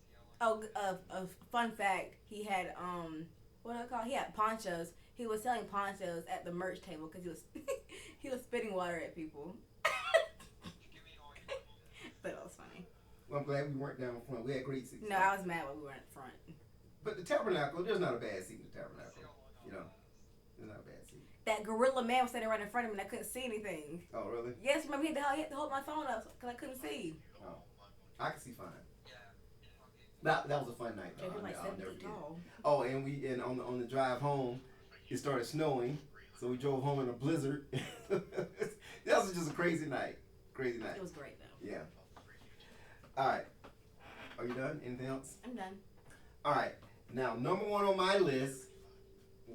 Oh, a fun fact. He had what do I call? He had ponchos. He was selling ponchos at the merch table because he was he was spitting water at people. But it was funny.
Well, I'm glad we weren't down front. We had great seats.
No, I was mad when we weren't in front.
But the Tabernacle, there's not a bad seat in the Tabernacle. You know, there's not a bad seat.
That gorilla man was sitting right in front of me and I couldn't see anything.
Oh, really?
Yes, remember he had to hold my phone up because I couldn't see.
Oh, I can see fine. That was a fun night.
He was like 7 feet tall.
Oh, and on the drive home, it started snowing, so we drove home in a blizzard. That was just a crazy night. Crazy night.
It was great though.
Yeah. All right. Are you done? Anything else?
I'm done.
All right. Now, number one on my list.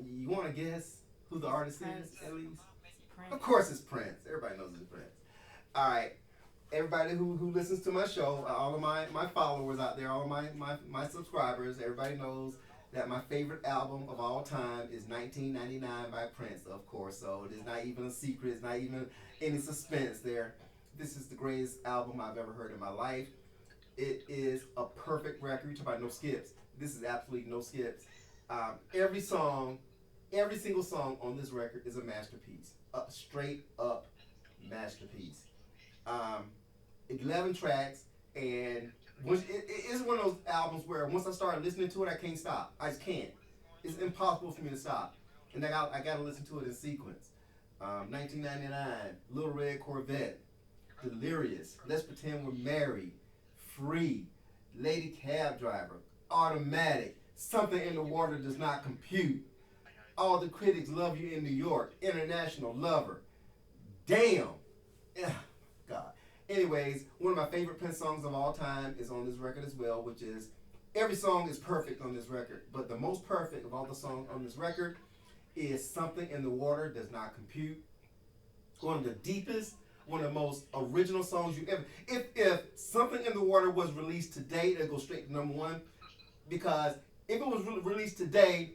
You want to guess who the artist
Prince.
is? At least.
Prince.
Of course, it's Prince. Everybody knows it's Prince. All right. Everybody who listens to my show, all of my followers out there, all of my subscribers, everybody knows that my favorite album of all time is 1999 by Prince, of course. So it is not even a secret. It's not even any suspense there. This is the greatest album I've ever heard in my life. It is a perfect record. You talk about no skips. This is absolutely no skips. Every single song on this record is a masterpiece. A straight up masterpiece. 11 tracks, and it's one of those albums where once I start listening to it, I can't stop. I just can't. It's impossible for me to stop. And I got to listen to it in sequence. 1999, Little Red Corvette, Delirious, Let's Pretend We're Married, Free, Lady Cab Driver, Automatic, Something in the Water Does Not Compute, All the Critics Love You in New York, International Lover, Damn. God. Anyways, one of my favorite Prince songs of all time is on this record as well, which is, every song is perfect on this record, but the most perfect of all the songs on this record is Something in the Water Does Not Compute. One of the deepest, one of the most original songs you ever. If Something in the Water was released today, it'd go straight to number one, because if it was released today,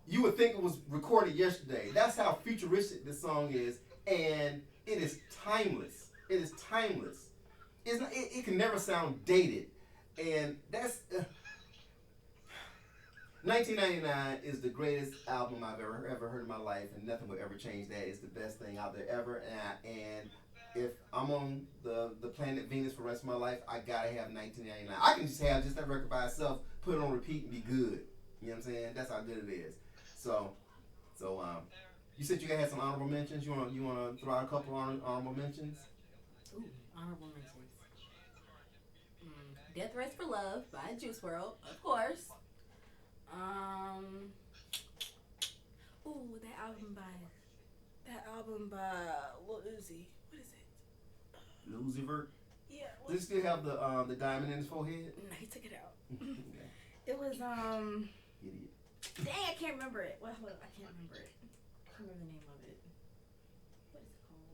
you would think it was recorded yesterday. That's how futuristic this song is, and it is timeless. It is timeless. It's not, it can never sound dated. And that's... 1999 is the greatest album I've ever heard in my life, and nothing will ever change that. It's the best thing out there ever. And if I'm on the planet Venus for the rest of my life, I gotta have 1999. I can just have just that record by itself, put it on repeat, and be good. You know what I'm saying? That's how good it is. So you said you had some honorable mentions. You wanna throw out a couple honorable mentions?
Ooh, honorable mentions. Death Race for Love by Juice WRLD, of course. Ooh, that album by Lil Uzi. What is it?
Lil Uzi Vert?
Yeah.
Does he still have the diamond in his forehead?
No, he took it out.
Okay.
It was
Idiot.
Dang, I can't remember it. What? Hold up, I can't remember it. I can't remember the name of it. What is it called?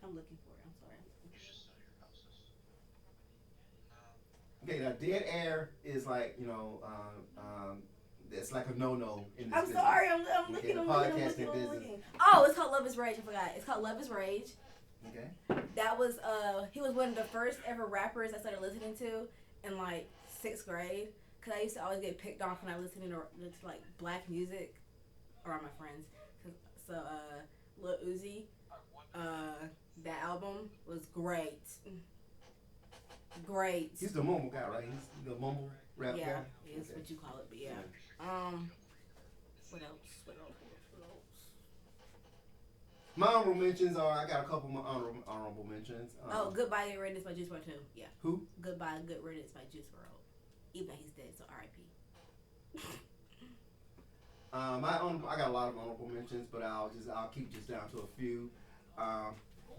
I'm looking for it. I'm sorry.
Okay, now Dead Air is like, it's like a no-no in this
I'm
business.
sorry, I'm looking. Oh, it's called Love Is Rage. I forgot. It's called Love Is Rage.
Okay.
That was he was one of the first ever rappers I started listening to in like 6th grade. Cause I used to always get picked on when I listened to like black music around my friends. So Lil Uzi, that album was great. Great.
He's the mumble guy, right? He's the mumble rap guy.
Yeah, is what you call it, but yeah. What else?
My honorable mentions are, I got a couple more honorable mentions.
Goodbye Good Riddance by Juice WRLD too. Yeah.
Who?
Goodbye Good Riddance by Juice WRLD. Even though he's dead, so R.I.P.
I got a lot of honorable mentions, but I'll keep just down to a few.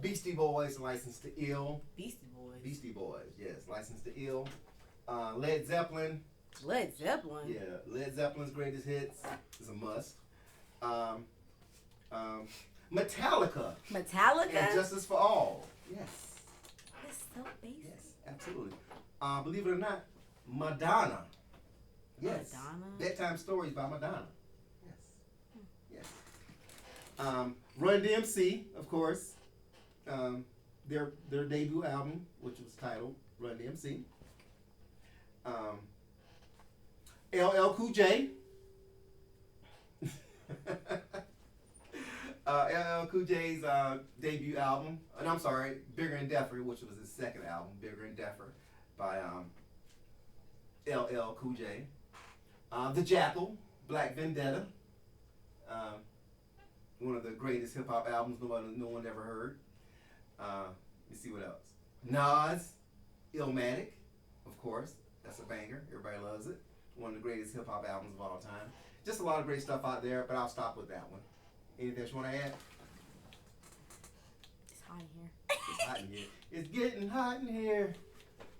Beastie Boys, License to Ill.
Beastie Boys.
Beastie Boys, yes, License to Ill. Led Zeppelin.
Led Zeppelin.
Yeah, Led Zeppelin's greatest hits is a must. Metallica.
Metallica.
And Justice for All. Yes.
That's so basic.
Yes, absolutely. Believe it or not, Madonna. Yes.
Madonna.
Bedtime Stories by Madonna. Yes. Yes. Run DMC, of course. Their debut album, which was titled Run DMC. LL Cool J. LL Cool J's debut album, and I'm sorry, Bigger and Deffer, which was his second album, Bigger and Deffer, by LL Cool J. The Jackal, Black Vendetta, one of the greatest hip hop albums no one ever heard. Let's see what else. Nas, Illmatic, of course, that's a banger. Everybody loves it. One of the greatest hip hop albums of all time. Just a lot of great stuff out there, but I'll stop with that one. Anything else you want to add?
It's hot in here.
It's hot in here. It's getting hot in here.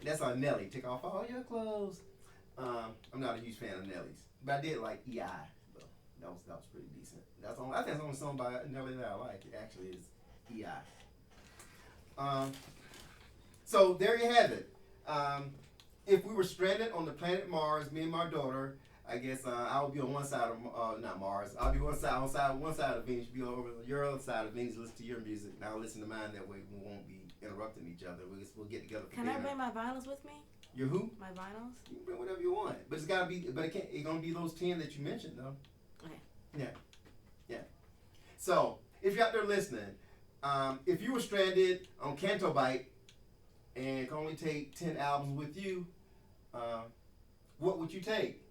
That's on Nelly. Take off all your clothes. I'm not a huge fan of Nelly's, but I did like EI. Though. That was pretty decent. I think that's the only song by Nelly that I like. It actually is EI. So there you have it. If we were stranded on the planet Mars, me and my daughter, I guess I would be on one side of not Mars. I'll be one side of Venus. You'll be over your other side of Venus. Listen to your music. And I'll listen to mine. That way we won't be interrupting each other. We'll get together.
Can I bring my vinyls with me?
Your who?
My vinyls.
You can bring whatever you want, but it's gotta be. But it can't. It's gonna be those 10 that you mentioned, though.
Okay.
Yeah. So if you're out there listening, if you were stranded on Canto Bite and can only take 10 albums with you, what would you take?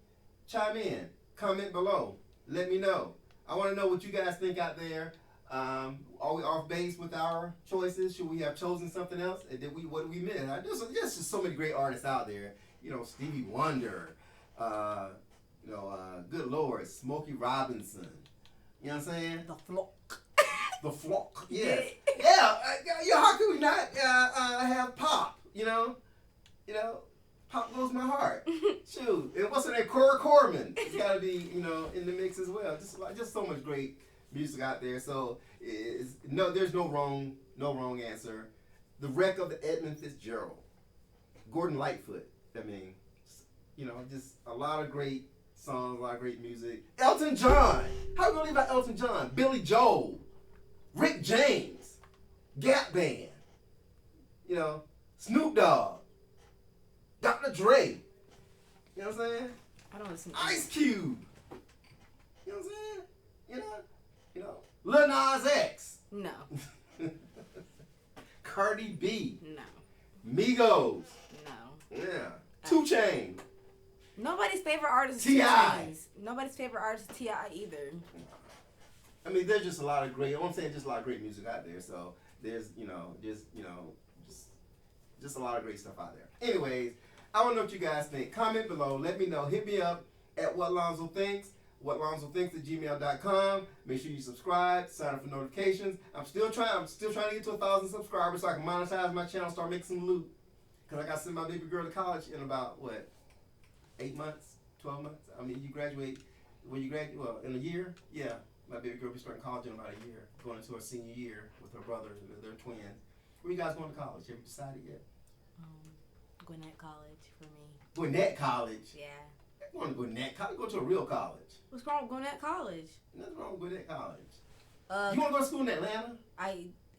Chime in, comment below, let me know. I want to know what you guys think out there. Are we off base with our choices? Should we have chosen something else? What did we miss? There's just so many great artists out there. You know, Stevie Wonder. Good Lord, Smokey Robinson. You know what I'm saying?
The Flock.
The Flock. Yes. Yeah. How could we not have Pop? You know. Pop blows my heart. Shoot. And what's her name? Cora Corman. It's got to be, in the mix as well. Just so much great music out there. So there's no wrong answer. The Wreck of the Edmund Fitzgerald. Gordon Lightfoot. Just a lot of great songs, a lot of great music. Elton John. How are we gonna leave out Elton John? Billy Joel. Rick James. Gap Band. Snoop Dogg. Dr. Dre. You know what I'm saying?
I don't listen to
Ice Cube. You know what I'm saying? Lil Nas X.
No.
Cardi B.
No.
Migos.
No.
Yeah. 2 Chainz.
Nobody's favorite artist is
T.I.
Nobody's favorite artist is T.I. either.
I mean, there's just a lot of great. I'm saying just a lot of great music out there. So there's just a lot of great stuff out there. Anyways, I want to know what you guys think. Comment below. Let me know. Hit me up at whatlonzothinks. whatlonzothinks@gmail.com. Make sure you subscribe. Sign up for notifications. I'm still trying to get to 1,000 subscribers so I can monetize my channel, start making some loot. Cause I got to send my baby girl to college in about 8 months, 12 months. I mean, you graduate in a year. Yeah, my baby girl will be starting college in about a year, going into her senior year with her brother. They're twins. Where you guys going to college? Have you decided yet?
Gwinnett College for me.
Gwinnett College?
Yeah.
I want to go to Gwinnett College. Go to a real college.
What's wrong with Gwinnett College?
Nothing wrong with Gwinnett College. You want to go to school in Atlanta?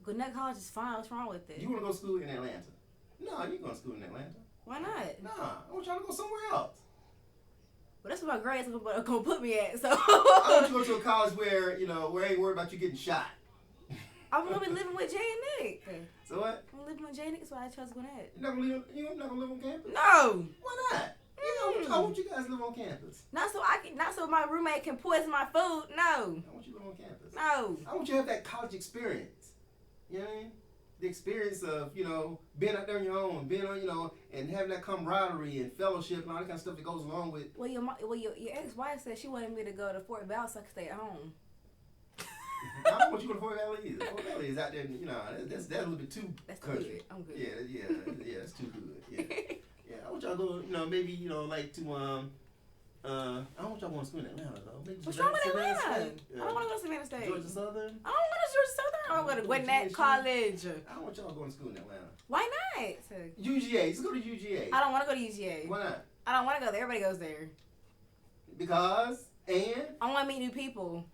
Gwinnett College is fine. What's wrong with it?
You want to go to school in Atlanta? No, you going to school in Atlanta.
Why not?
Nah, I want y'all to go somewhere else.
But that's where my grades are going to put me at. So
I want you to go to a college where where I ain't worried about you getting shot.
I'm gonna be living with Jay and Nick.
So what?
I'm living with Jay and Nick, so I chose Gwinnett.
You're not gonna live on campus?
No.
Why not? I want you guys to live on campus.
Not so my roommate can poison my food. No.
I want you to live on campus.
No.
I want you to have that college experience. You know what I mean? The experience of being out there on your own, being on and having that camaraderie and fellowship and all that kind of stuff that goes along with.
Well, your ex-wife said she wanted me to go to Fort Bell so I could stay at home.
I don't want you to go to Fort Valley either. Fort Valley is out there, you know, that's a little bit too country.
Good. I'm good.
Yeah, that's too good. Yeah, I want y'all to go, you know, maybe, you know, like to, I don't want y'all going to school in Atlanta, though. Maybe
what's wrong with Atlanta? I don't want to go to Savannah State.
Georgia Southern?
I don't want to Georgia Southern. I want to go to Gwinnett College.
I don't want y'all going to school in Atlanta.
Why not?
UGA. Let's go to UGA.
I don't want to go to UGA.
Why not?
I don't want to go there. Everybody goes there.
Because? And?
I want to meet new people.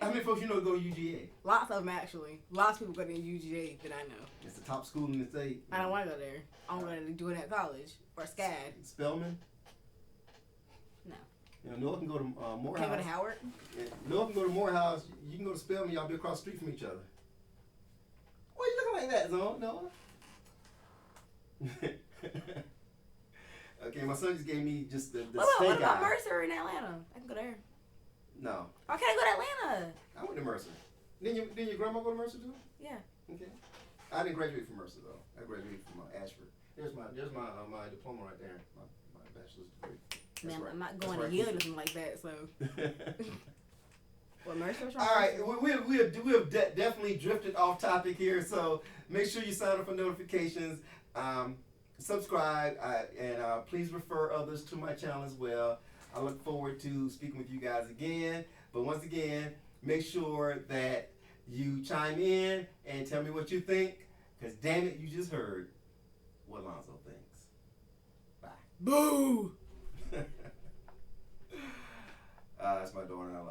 How many folks you know go to UGA?
Lots of them, actually. Lots of people go to UGA that I know.
It's the top school in the state.
I don't want to go there. I want to do it at college or SCAD.
Spelman?
No.
You know, Noah can go to Morehouse.
Can I go to Howard?
Yeah, Noah can go to Morehouse. You can go to Spelman. Y'all be across the street from each other. Why you looking like that, Noah? Okay, my son just gave me just the steak
What about
eye.
Mercer in Atlanta? I can go there.
No.
Why can't I go to Atlanta?
I went to Mercer. Didn't your grandma go to Mercer too?
Yeah.
Okay. I didn't graduate from Mercer though. I graduated from Ashford. There's my diploma right there. My bachelor's degree. That's
Man,
right.
I'm not
That's
going to
right.
Yale or something like that. So. What Mercer's wrong?
All right, we have definitely drifted off topic here. So make sure you sign up for notifications. Subscribe, and please refer others to my channel as well. I look forward to speaking with you guys again. But once again, make sure that you chime in and tell me what you think. Because damn it, you just heard what Lonzo thinks. Bye.
Boo!